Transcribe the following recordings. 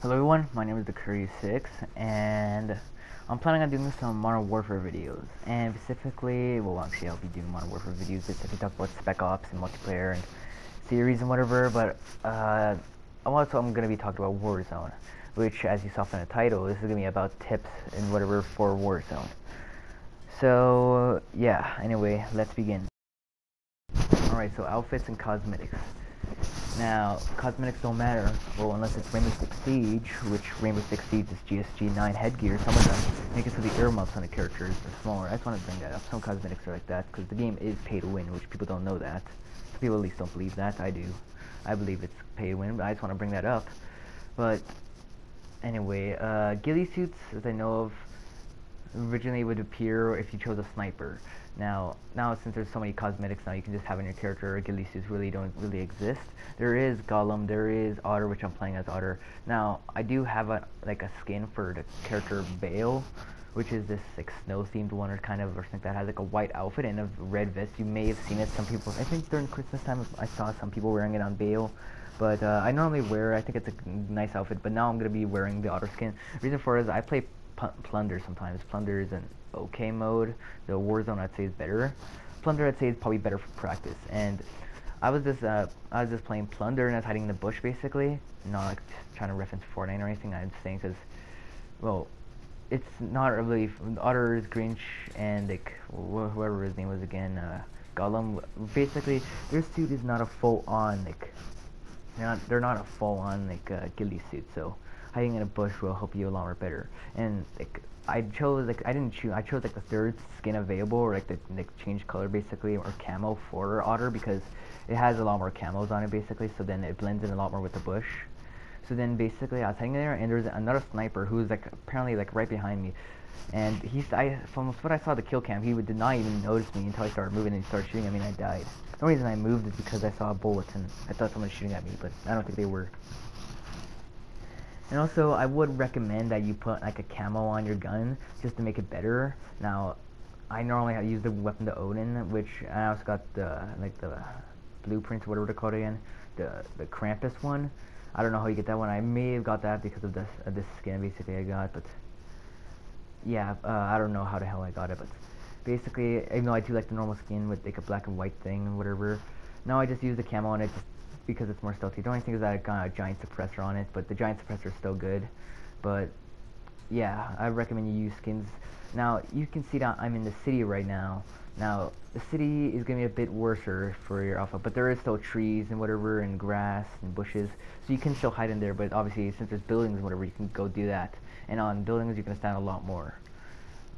Hello everyone, my name is the Curry6 and I'm planning on doing some Modern Warfare videos, and specifically, well actually I'll be doing Modern Warfare videos specifically talk about Spec Ops and multiplayer and series and whatever, but also I'm going to be talking about Warzone, which as you saw from the title, this is going to be about tips and whatever for Warzone. So yeah, anyway, let's begin. Alright, so outfits and cosmetics. Now, cosmetics don't matter, well, unless it's Rainbow Six Siege, which Rainbow Six Siege is GSG-9 headgear. Some of them make it so the earmuffs on the characters are smaller. I just want to bring that up. Some cosmetics are like that, because the game is pay to win, which people don't know that. Some people at least don't believe that. I do. I believe it's pay to win, but I just want to bring that up. But, anyway, ghillie suits, as I know of, originally would appear if you chose a sniper. Now since there's so many cosmetics now, you can just have in your character. Ghillie suits really don't really exist. There is Golem, there is Otter, which I'm playing as Otter. Now I do have a skin for the character Bale, which is this like snow themed one or kind of or something that has like a white outfit and a red vest. You may have seen it. Some people, I think during Christmas time, I saw some people wearing it on Bale. But I normally wear, I think it's a nice outfit, but now I'm going to be wearing the Otter skin. Reason for it is I play Plunder sometimes. Plunder is an okay mode. The Warzone I'd say is better. Plunder I'd say is probably better for practice. And I was just playing Plunder and I was hiding in the bush basically. Not like trying to reference Fortnite or anything. I'm saying because, well, it's not really. Otter is Grinch and like whoever his name was again, Gollum. Basically, their suit is not a full-on like. They're not a full-on like ghillie suit. So hiding in a bush will help you a lot more better. And like I chose like I chose like the third skin available, or like the change color basically, or camo for Otter, because it has a lot more camos on it basically, so then it blends in a lot more with the bush. So then basically I was hanging there and there's another sniper who's like apparently like right behind me, and from what I saw the kill cam, he did not even notice me until I started moving and he started shooting at me and I died. The reason I moved is because I saw bullets and I thought someone was shooting at me, but I don't think they were. And also, I would recommend that you put like a camo on your gun just to make it better. Now, I normally use the weapon to Odin, which I also got the the blueprints, whatever they're called again, the Krampus one. I don't know how you get that one. I may have got that because of this skin basically I got, but yeah, I don't know how the hell I got it, but basically, even though I do like the normal skin with like a black and white thing or whatever, now I just use the camo on it just because it's more stealthy. The only thing is that I got a giant suppressor on it, but the giant suppressor is still good. But yeah, I recommend you use skins. Now you can see that I'm in the city right now. Now the city is gonna be a bit worse for your alpha, but there is still trees and whatever and grass and bushes, so you can still hide in there. But obviously, since there's buildings and whatever, you can go do that. And on buildings, you can stand a lot more.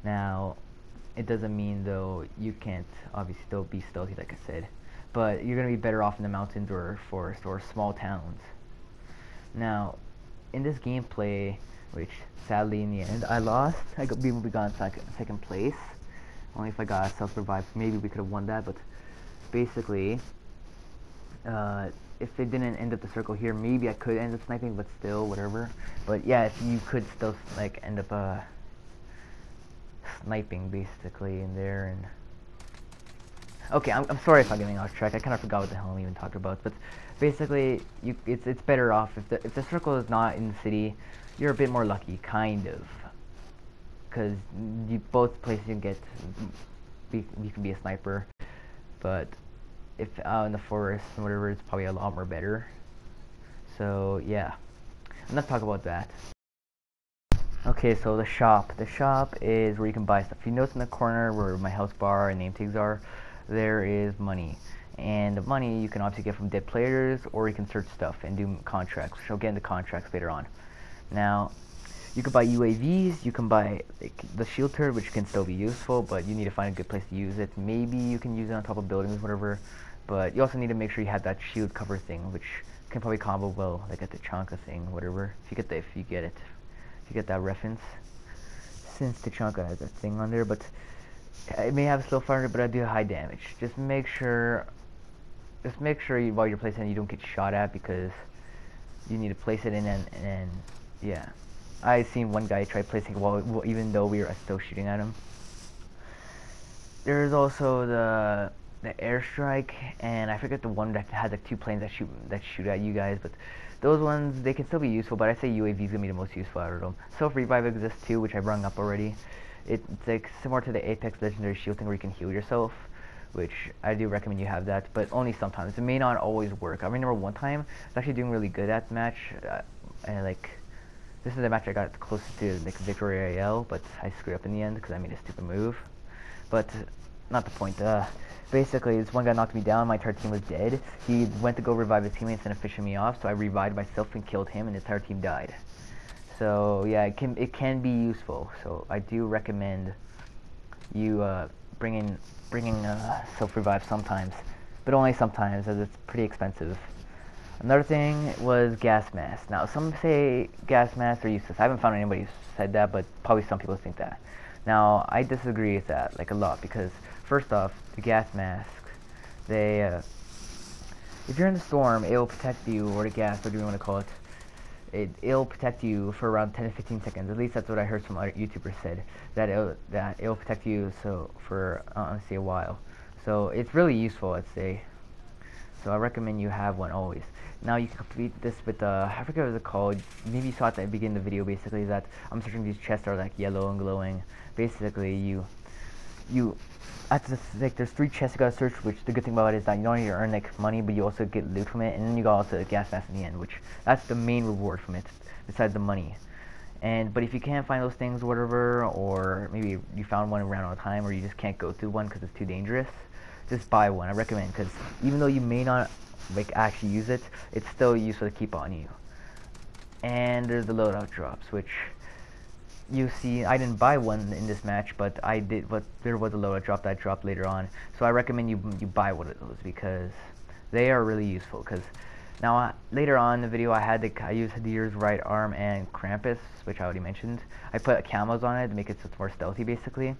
Now, it doesn't mean though you can't obviously still be stealthy like I said, but you're gonna be better off in the mountains or forest or small towns. Now, in this gameplay, which sadly in the end I lost, we got second place. Only if I got self-revive, maybe we could have won that. But basically, if they didn't end up the circle here, maybe I could end up sniping, but still, whatever. But yeah, if you could still like end up sniping basically in there. And okay, I'm sorry if I'm getting off track. I kind of forgot what the hell I'm even talking about. But basically, it's better off if the circle is not in the city. You're a bit more lucky, kind of, because both places you can be a sniper. But if out in the forest and whatever, it's probably a lot more better. So yeah, let's talk about that. Okay, so the shop. The shop is where you can buy stuff. You notice in the corner where my health bar and name tags are, there is money. And the money you can obviously get from dead players, or you can search stuff and do contracts, which I'll get into contracts later on. Now, you can buy UAVs, you can buy like, the shield turret, which can still be useful, but you need to find a good place to use it. Maybe you can use it on top of buildings, whatever, but you also need to make sure you have that shield cover thing, which can probably combo well, like at the Chanka thing, whatever. If you get that reference, since Tachanka has that thing on there, but it may have slow fire, but I do high damage. Just make sure while you're placing it, you don't get shot at, because you need to place it in, and yeah. I seen one guy try placing it while even though we were still shooting at him. There's also the airstrike, and I forget the one that has like two planes that shoot at you guys, but those ones, they can still be useful, but I say UAV is gonna be the most useful out of them. Self-revive exists too, which I brought up already. It's like similar to the Apex Legendary Shield thing where you can heal yourself, which I do recommend you have that, but only sometimes. It may not always work. I remember one time, I was actually doing really good at the match, and like, this is the match I got closest to like Victory Royale, but I screwed up in the end because I made a stupid move. But not the point. Basically, this one guy knocked me down. My entire team was dead. He went to go revive his teammates and fishing me off, so I revived myself and killed him, and the entire team died. So yeah, it can be useful. So I do recommend you bringing self-revive sometimes, but only sometimes, as it's pretty expensive. Another thing was gas masks. Now, some say gas masks are useless. I haven't found anybody who said that, but probably some people think that. Now, I disagree with that, like, a lot, because, first off, the gas masks, they, if you're in the storm, it'll protect you, or the gas, whatever you want to call it, it'll protect you for around 10 to 15 seconds. At least that's what I heard some other YouTubers said, that it'll protect you for honestly a while. So, it's really useful, I'd say. So, I recommend you have one always. Now you can complete this with I forget what it's called. Maybe you saw it at the beginning of the video. Basically, that I'm searching these chests that are like yellow and glowing. Basically, you like there's 3 chests you gotta search. Which the good thing about it is that you don't only earn like money, but you also get loot from it, and then you got also a gas mask in the end. Which that's the main reward from it, besides the money. But if you can't find those things, or whatever, or maybe you found one around all the time, or you just can't go through one because it's too dangerous, just buy one. I recommend, because even though you may not like actually use it, it's still useful to keep on you. And there's the loadout drops, which you see, I didn't buy one in this match, but I did. But there was a loadout drop that dropped later on, so I recommend you buy one of those because they are really useful. Because now later on in the video, I used Hadir's right arm and Krampus, which I already mentioned. I put camos on it to make it so it's more stealthy, basically.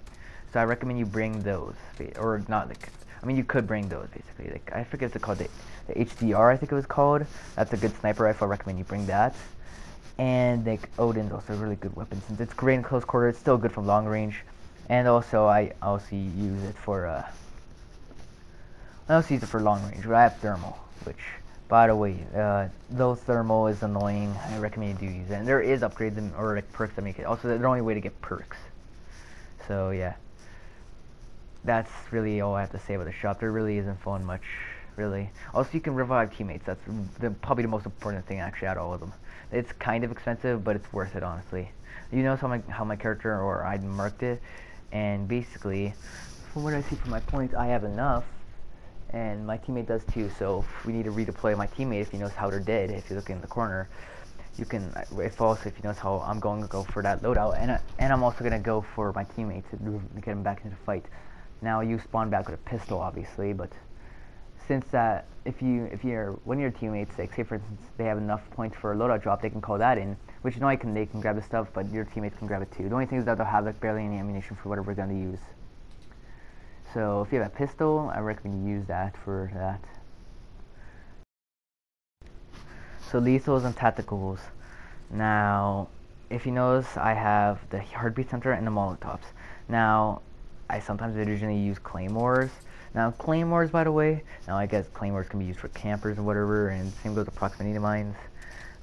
So I recommend you bring those, or not like. I mean, you could bring those, basically. Like, I forget what it's called, the HDR, I think it was called. That's a good sniper rifle. I recommend you bring that. And, like, Odin's also a really good weapon. Since it's great in close quarter, it's still good from long range. And also, I also use it for, long range, but I have thermal, which, by the way, though thermal is annoying, I recommend you do use it. And there is upgrades or, like, perks that make it. Also, the only way to get perks. So, yeah. That's really all I have to say about the shop. There really isn't fun much, really. Also, you can revive teammates. That's probably the most important thing, actually, out of all of them. It's kind of expensive, but it's worth it, honestly. You notice how my character, or I marked it, and basically, from what I see from my points, I have enough, and my teammate does too. So if we need to redeploy my teammate, if he knows how they're dead, if you look in the corner, you can. If you notice how I'm going to go for that loadout, and I'm also gonna go for my teammate to get him back into the fight. Now you spawn back with a pistol, obviously, but since that, if you're one of your teammates, like say for instance, they have enough points for a loadout drop, they can call that in, which they can grab the stuff, but your teammates can grab it too. The only thing is that they'll have like barely any ammunition for whatever we're gonna use. So if you have a pistol, I recommend you use that for that. So lethals and tacticals. Now, if you notice, I have the heartbeat center and the molotovs. Now, I sometimes originally use claymores. Now, claymores, by the way, now I guess claymores can be used for campers and whatever, and same goes with proximity mines.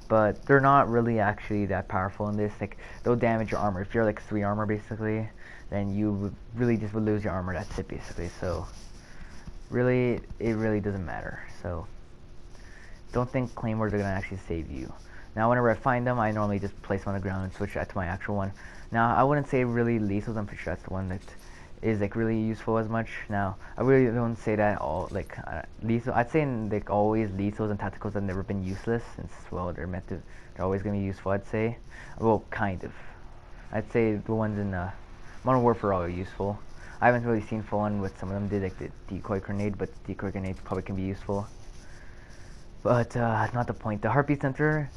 But they're not really actually that powerful in this. Like, they'll damage your armor. If you're like 3 armor, basically, then you would really just lose your armor. That's it, basically. So, really, it really doesn't matter. So, don't think claymores are gonna actually save you. Now, whenever I find them, I normally just place them on the ground and switch that to my actual one. Now, I wouldn't say really lethals. I'm pretty sure that's the one that is like really useful as much. Now, I really don't say that all like lethal. I'd say like always lethals and tacticals have never been useless, since well they're always gonna be useful. I'd say, well, kind of. I'd say the ones in Modern Warfare are all useful. I haven't really seen full on what some of them did, like the decoy grenade, but the decoy grenades probably can be useful. But not the point. The heartbeat center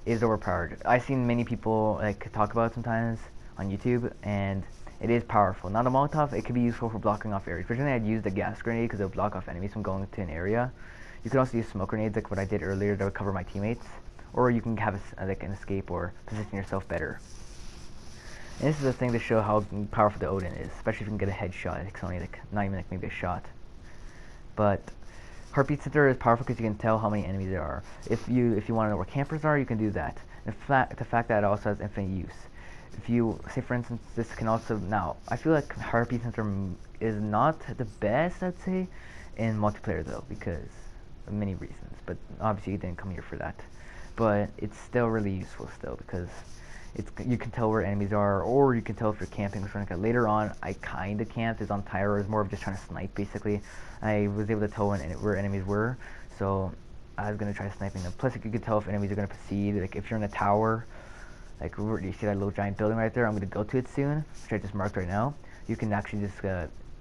is overpowered. I've seen many people like talk about it sometimes on YouTube, and it is powerful. Now the Molotov, it can be useful for blocking off areas. Originally I'd use the gas grenade because it would block off enemies from going to an area. You can also use smoke grenades like what I did earlier that would cover my teammates. Or you can have like an escape or position yourself better. And this is the thing to show how powerful the Odin is, especially if you can get a headshot. It's only like, not even like maybe a shot. But Heartbeat Center is powerful because you can tell how many enemies there are. If you want to know where campers are, you can do that. The fact that it also has infinite use. If you say, for instance, this can also now. I feel like Heartbeat Center is not the best, I'd say, in multiplayer though, because of many reasons. But obviously, you didn't come here for that. But it's still really useful still because you can tell where enemies are, or you can tell if you're camping or something like that. Later on, I kind of camped. It's on Tyra. It was more of just trying to snipe, basically. I was able to tell where enemies were, so I was going to try sniping them. Plus, you could tell if enemies are going to proceed. Like, if you're in a tower, like, you see that little giant building right there? I'm going to go to it soon, which I just marked right now. You can actually just,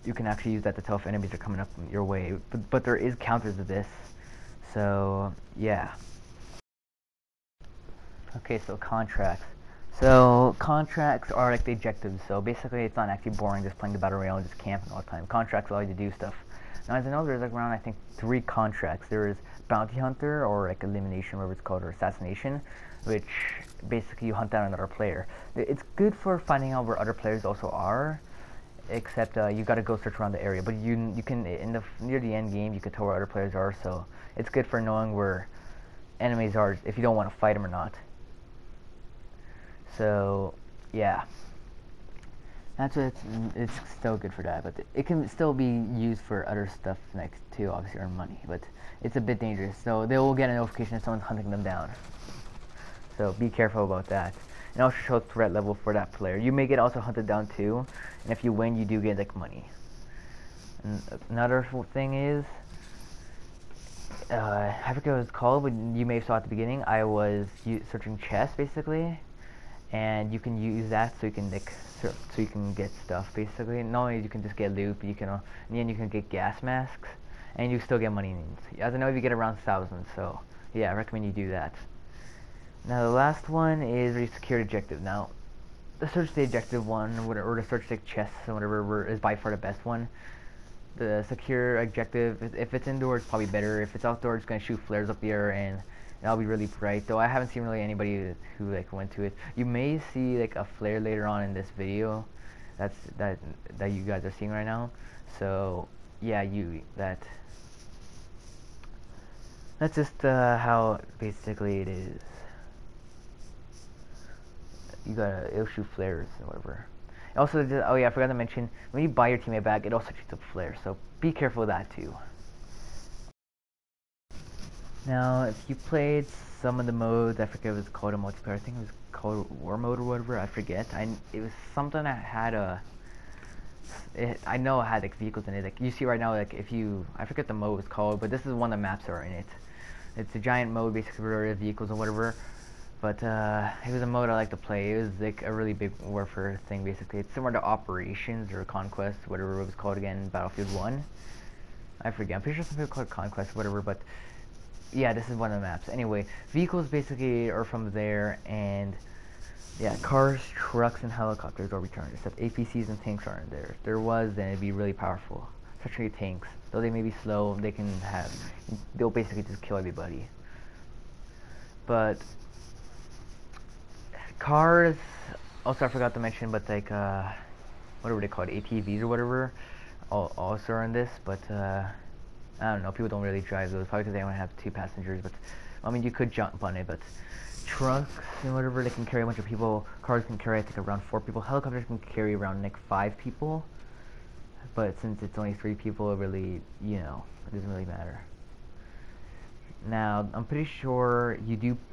you can actually use that to tell if enemies are coming up your way. But there is counters to this, so, yeah. Okay, so contracts. So, contracts are like the objectives, so basically it's not actually boring just playing the battle royale and just camping all the time. Contracts allow you to do stuff. Now, as I know, there's like around, I think, 3 contracts. There is Bounty Hunter, or like Elimination, whatever it's called, or Assassination, which basically you hunt down another player. It's good for finding out where other players also are, except you gotta go search around the area. But you can, near the end game, you can tell where other players are, so it's good for knowing where enemies are if you don't want to fight them or not. So, yeah, that's what it's still good for that, but it can still be used for other stuff next to obviously earn money, but it's a bit dangerous, so they will get a notification if someone's hunting them down, so be careful about that. And also show threat level for that player. You may get also hunted down too, and if you win, you do get like money. And another thing is, I forget what it's called, but you may have saw at the beginning, I was searching chests basically, and you can use that so you can like so you can get stuff basically. Not only you can just get loot, but you can in the end you can get gas masks, and you still get money. As I know, you get around 1,000, so yeah, I recommend you do that. Now the last one is the security objective. Now the search the objective one, or the search the chests or whatever, is by far the best one. The secure objective, if it's indoors, probably better. If it's outdoors, it's gonna shoot flares up the air and that'll be really bright. Though I haven't seen really anybody who like went to it. You may see like a flare later on in this video. That you guys are seeing right now. So yeah, that's just how basically it is. It'll shoot flares or whatever. Also, oh yeah, I forgot to mention, when you buy your teammate bag, it also shoots up flares, so be careful of that too. Now, if you played some of the modes, I forget what it was called in multiplayer, I think it was called War Mode or whatever, I forget. It was something that had I know it had like vehicles in it. Like you see right now, like I forget the mode was called, but this is one of the maps that are in it. It's a giant mode, basically where vehicles or whatever. But it was a mode I like to play. It was like a really big warfare thing, basically. It's similar to Operations or Conquest, whatever it was called again in Battlefield 1. I forget. I'm pretty sure some people call it Conquest, whatever, but yeah, this is one of the maps. Anyway, vehicles basically are from there, and yeah, cars, trucks, and helicopters are returned, except APCs and tanks aren't there. If there was, then it'd be really powerful. Especially tanks. Though they may be slow, they'll basically just kill everybody. But cars, also I forgot to mention, but like, what are they called, ATVs or whatever, also are in this, but I don't know, people don't really drive those, probably because they only have 2 passengers, but, I mean, you could jump on it, but trucks and whatever, they can carry a bunch of people. Cars can carry, I think, around 4 people. Helicopters can carry around, like, 5 people, but since it's only 3 people, it really, you know, it doesn't really matter. Now, I'm pretty sure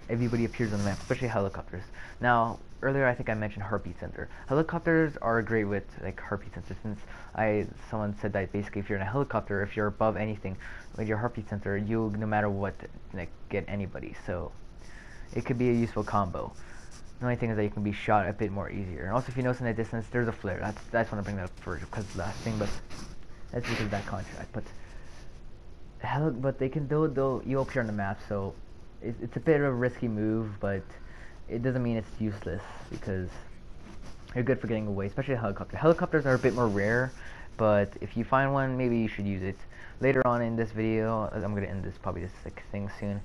everybody appears on the map, especially helicopters. Now, earlier I think I mentioned Heartbeat Center. Helicopters are great with like Heartbeat Center, since someone said that basically if you're in a helicopter, if you're above anything with your Heartbeat Center, you'll no matter what like get anybody. So it could be a useful combo. The only thing is that you can be shot a bit more easier. And also, if you notice in the distance, there's a flare. That's want to bring that up first because the last thing, but that's because of that contract. But they can you appear on the map, so it's a bit of a risky move, but it doesn't mean it's useless because you're good for getting away, especially a helicopter. Helicopters are a bit more rare, but if you find one, maybe you should use it. Later on in this video, I'm gonna end this thing soon.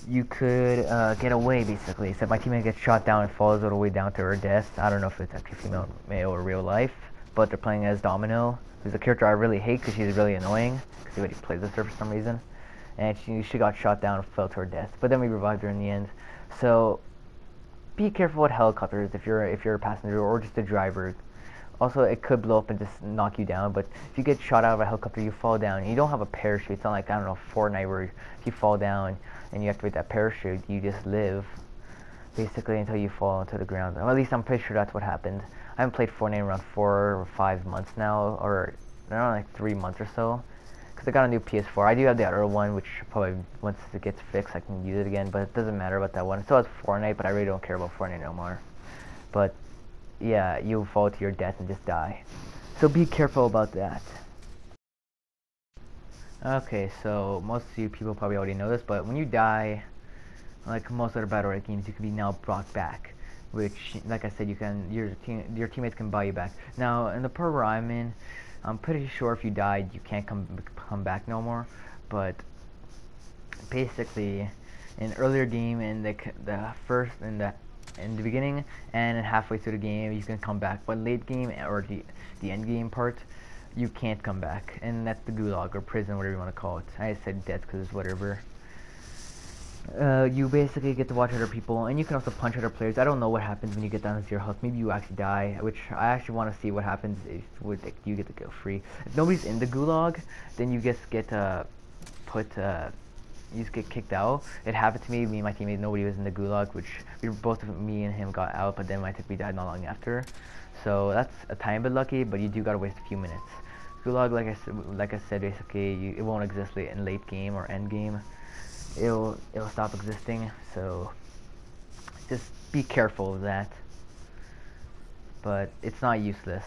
You could get away basically, except my teammate gets shot down and falls all the way down to her death. I don't know if it's actually female, male, or real life, but they're playing as Domino, who's a character I really hate because she's really annoying. Because he already plays with her for some reason. and she got shot down and fell to her death. But then we revived her in the end. So be careful with helicopters if you're a passenger or just a driver. Also, it could blow up and just knock you down, but if you get shot out of a helicopter, you fall down, and you don't have a parachute. It's not like, I don't know, Fortnite, where if you fall down and you activate that parachute, you just live, basically, until you fall into the ground. Well, at least I'm pretty sure that's what happened. I haven't played Fortnite in around 4 or 5 months now, or around like 3 months or so, because I got a new PS4. I do have the other one, which probably, once it gets fixed, I can use it again, but it doesn't matter about that one. It still has Fortnite, but I really don't care about Fortnite no more. But yeah, you'll fall to your death and just die. So be careful about that. Okay, so most of you people probably already know this, but when you die, like most other battle royale games, you can be now brought back. Which, like I said, your teammates can buy you back. Now, in the part where I'm in, I'm pretty sure if you died, you can't come back no more. But basically, in earlier game, in the beginning and halfway through the game, you can come back. But late game or the end game part, you can't come back, and that's the Gulag or prison, whatever you want to call it. I said death because it's whatever. You basically get to watch other people, and you can also punch other players. I don't know what happens when you get down to 0 health. Maybe you actually die, which I actually want to see what happens if you get to go free. If nobody's in the Gulag, then you just get you just get kicked out. It happened to me and my teammate, nobody was in the Gulag, which me and him got out, but then we died not long after. So that's a tiny bit lucky, but you do gotta waste a few minutes. Gulag, like I said, basically it won't exist in late game or end game. It'll stop existing, so just be careful of that. But it's not useless.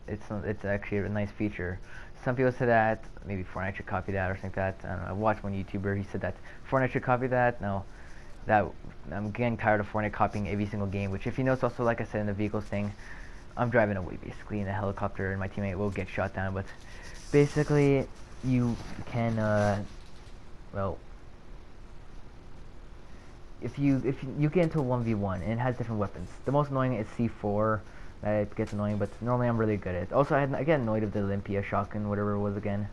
It's actually a nice feature. Some people say that maybe Fortnite should copy that or something like that. I don't know. I watched one YouTuber. He said that Fortnite should copy that. No, I'm getting tired of Fortnite copying every single game. Which, if you notice, also like I said in the vehicles thing, I'm driving away basically in a helicopter, and my teammate will get shot down. But basically, you can well, if you get into a 1v1 and it has different weapons. The most annoying is C4. It gets annoying, but normally I'm really good at it. Also, I get annoyed of the Olympia shotgun, whatever it was again.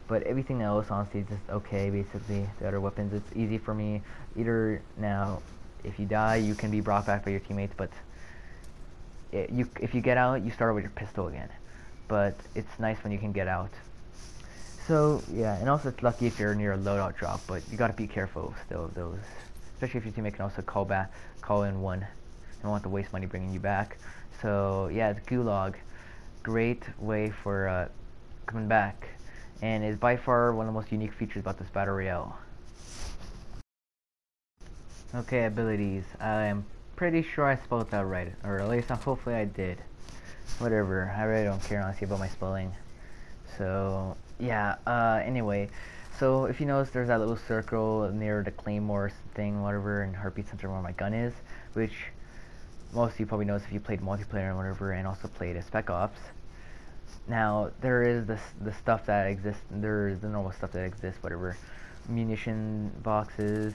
But everything else, honestly, is just okay, basically. The other weapons, it's easy for me. Either, now, if you die, you can be brought back by your teammates, but if you get out, you start with your pistol again. But it's nice when you can get out. So, yeah, and also it's lucky if you're near a loadout drop, but you gotta be careful still of those. Especially if your teammate can also call in one. You don't want to waste money bringing you back. So yeah, it's Gulag, great way for coming back, and is by far one of the most unique features about this battle royale. Okay, abilities. I am pretty sure I spelled that right, or at least hopefully I did. Whatever, I really don't care honestly about my spelling. So yeah. Anyway, so if you notice, there's that little circle near the claymore thing, whatever, and heartbeat center where my gun is, which most of you probably notice if you played multiplayer and whatever, and also played Spec Ops. Now, there is the stuff that exists, there's the normal stuff that exists, whatever. Munition boxes,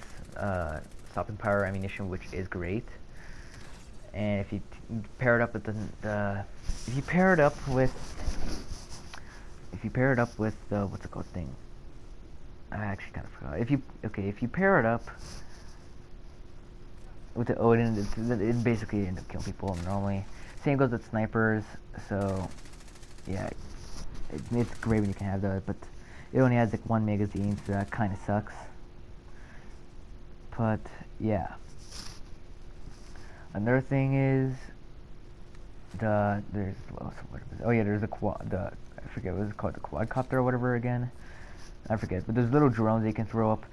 stopping power ammunition, which is great. And if you pair it up with if you pair it up with the, what's it called thing? I actually kind of forgot. If you pair it up with the Odin, it basically ends up killing people normally. Same goes with snipers, so yeah, it's great when you can have that, but it only has like 1 magazine, so that kind of sucks. But yeah, another thing is there's I forget what it's called, the quadcopter or whatever again. I forget, but there's little drones that you can throw up.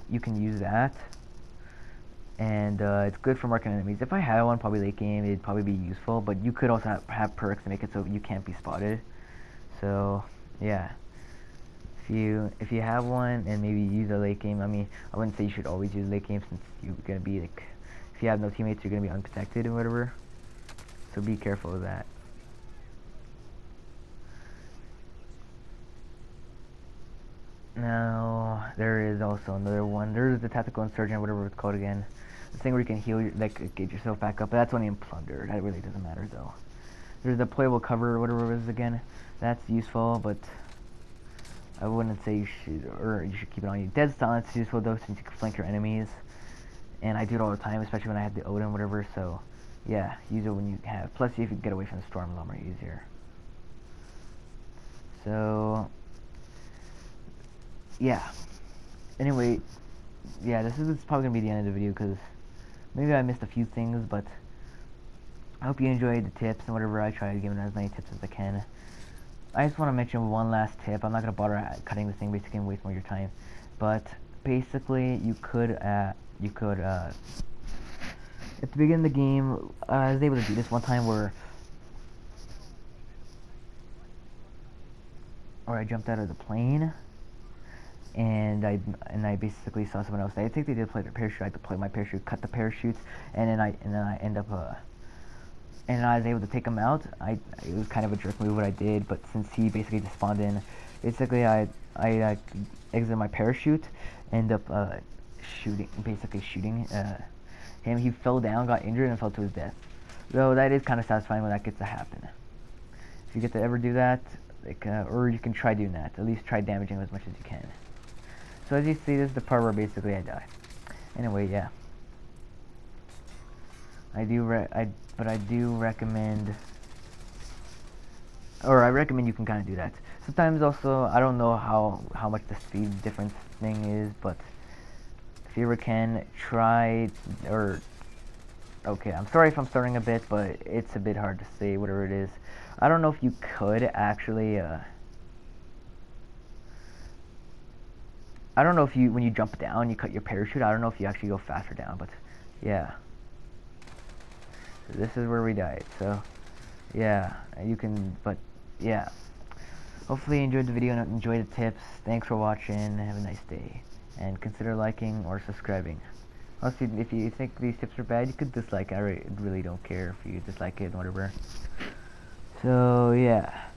You can use that. And it's good for marking enemies. If I had one, probably late game, it'd probably be useful. But you could also have perks to make it so you can't be spotted. So yeah, if you have one and maybe use a late game. I mean, I wouldn't say you should always use late game since you're gonna be like, if you have no teammates, you're gonna be unprotected and whatever. So be careful of that. Now there is also another one. There's the tactical insurgent, whatever it's called again. The thing where you can heal, like get yourself back up. But that's only in plunder. That really doesn't matter though. There's the playable cover or whatever it is again. That's useful, but I wouldn't say you should keep it on you. Dead silence is useful though, since you can flank your enemies. And I do it all the time, especially when I have the Odin, whatever. So, yeah, use it when you have. Plus, if you get away from the storm, a lot more easier. So, yeah. Anyway, yeah, this is probably gonna be the end of the video because maybe I missed a few things, but I hope you enjoyed the tips and whatever. I try to give it as many tips as I can. I just want to mention one last tip. I'm not gonna bother cutting this thing, basically, and waste more of your time. But basically, you could at the beginning of the game, I was able to do this one time where I jumped out of the plane, and I basically saw someone else. I think they did deploy their parachute. I deployed my parachute, cut the parachutes, and then I end up and I was able to take him out. It was kind of a jerk move what I did, but since he basically just spawned in, basically I exited my parachute, end up shooting him. He fell down, got injured, and fell to his death. So that is kind of satisfying when that gets to happen. If you get to ever do that, like, or you can try doing that. At least try damaging him as much as you can. So as you see, this is the part where basically I die. Anyway, yeah. I recommend you can kind of do that. Sometimes also, I don't know how much the speed difference thing is, but if you ever can, try, okay, I'm sorry if I'm starting a bit, but it's a bit hard to say whatever it is. I don't know if you could actually, I don't know if when you jump down, you cut your parachute, I don't know if you actually go faster down, but yeah. So this is where we died, so yeah, you can, but yeah. Hopefully you enjoyed the video and enjoyed the tips. Thanks for watching, have a nice day. And consider liking or subscribing. Also, if you think these tips are bad, you could dislike it. I really don't care if you dislike it, whatever. So, yeah.